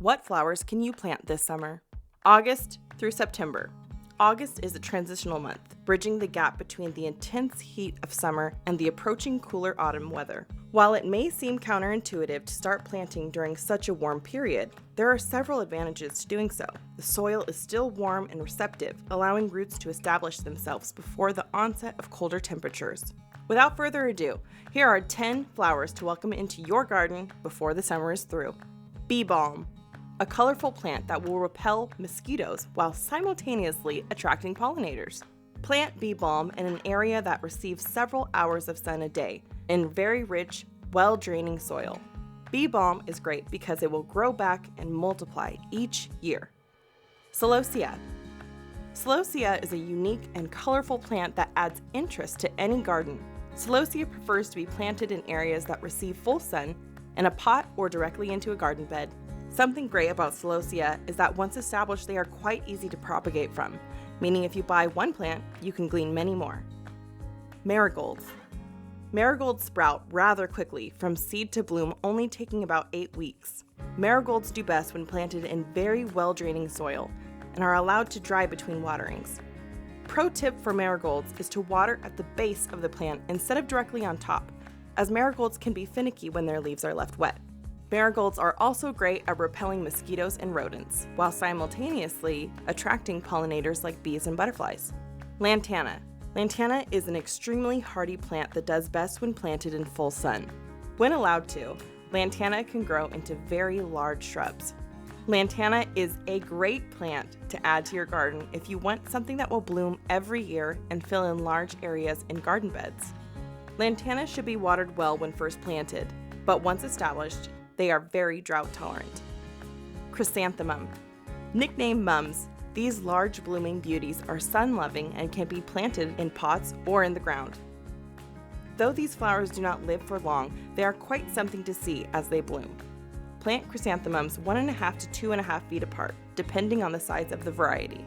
What flowers can you plant this summer? August through September. August is a transitional month, bridging the gap between the intense heat of summer and the approaching cooler autumn weather. While it may seem counterintuitive to start planting during such a warm period, there are several advantages to doing so. The soil is still warm and receptive, allowing roots to establish themselves before the onset of colder temperatures. Without further ado, here are 10 flowers to welcome into your garden before the summer is through. Bee balm. A colorful plant that will repel mosquitoes while simultaneously attracting pollinators. Plant bee balm in an area that receives several hours of sun a day in very rich, well-draining soil. Bee balm is great because it will grow back and multiply each year. Celosia. Celosia is a unique and colorful plant that adds interest to any garden. Celosia prefers to be planted in areas that receive full sun, in a pot or directly into a garden bed. Something great about Celosia is that once established, they are quite easy to propagate from, meaning if you buy one plant, you can glean many more. Marigolds. Marigolds sprout rather quickly, from seed to bloom only taking about 8 weeks. Marigolds do best when planted in very well-draining soil and are allowed to dry between waterings. Pro tip for marigolds is to water at the base of the plant instead of directly on top, as marigolds can be finicky when their leaves are left wet. Marigolds are also great at repelling mosquitoes and rodents, while simultaneously attracting pollinators like bees and butterflies. Lantana. Lantana is an extremely hardy plant that does best when planted in full sun. When allowed to, lantana can grow into very large shrubs. Lantana is a great plant to add to your garden if you want something that will bloom every year and fill in large areas in garden beds. Lantana should be watered well when first planted, but once established, they are very drought tolerant. Chrysanthemum. Nicknamed mums, these large blooming beauties are sun-loving and can be planted in pots or in the ground. Though these flowers do not live for long, they are quite something to see as they bloom. Plant chrysanthemums 1.5 to 2.5 feet apart, depending on the size of the variety.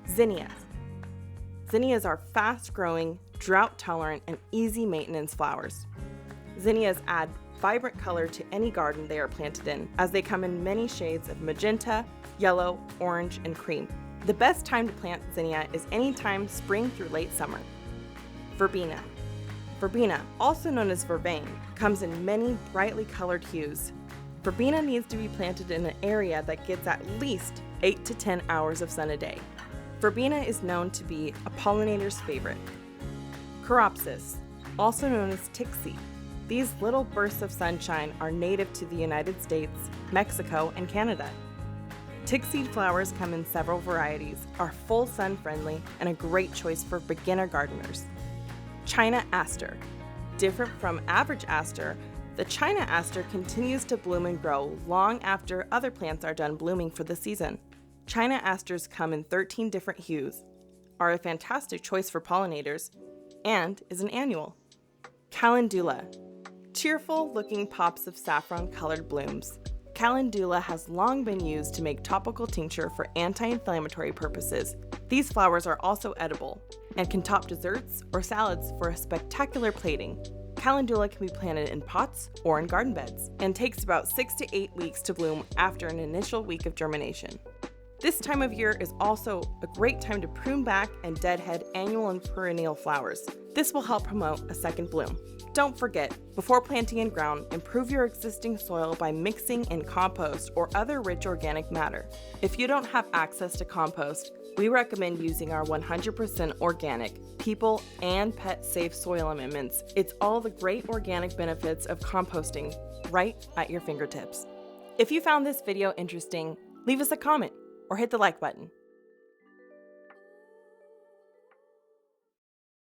Zinnias. Zinnias are fast-growing, drought-tolerant, and easy-maintenance flowers. Zinnias add vibrant color to any garden they are planted in, as they come in many shades of magenta, yellow, orange, and cream. The best time to plant zinnia is anytime spring through late summer. Verbena. Verbena, also known as vervain, comes in many brightly colored hues. Verbena needs to be planted in an area that gets at least 8 to 10 hours of sun a day. Verbena is known to be a pollinator's favorite. Coreopsis, also known as tixie. These little bursts of sunshine are native to the United States, Mexico, and Canada. Tick-seed flowers come in several varieties, are full sun friendly, and a great choice for beginner gardeners. China Aster. Different from average aster, the China Aster continues to bloom and grow long after other plants are done blooming for the season. China Asters come in 13 different hues, are a fantastic choice for pollinators, and is an annual. Calendula. Cheerful looking pops of saffron-colored blooms. Calendula has long been used to make topical tincture for anti-inflammatory purposes. These flowers are also edible and can top desserts or salads for a spectacular plating. Calendula can be planted in pots or in garden beds and takes about 6 to 8 weeks to bloom after an initial week of germination. This time of year is also a great time to prune back and deadhead annual and perennial flowers. This will help promote a second bloom. Don't forget, before planting in ground, improve your existing soil by mixing in compost or other rich organic matter. If you don't have access to compost, we recommend using our 100% organic, people and pet safe soil amendments. It's all the great organic benefits of composting right at your fingertips. If you found this video interesting, leave us a comment or hit the like button.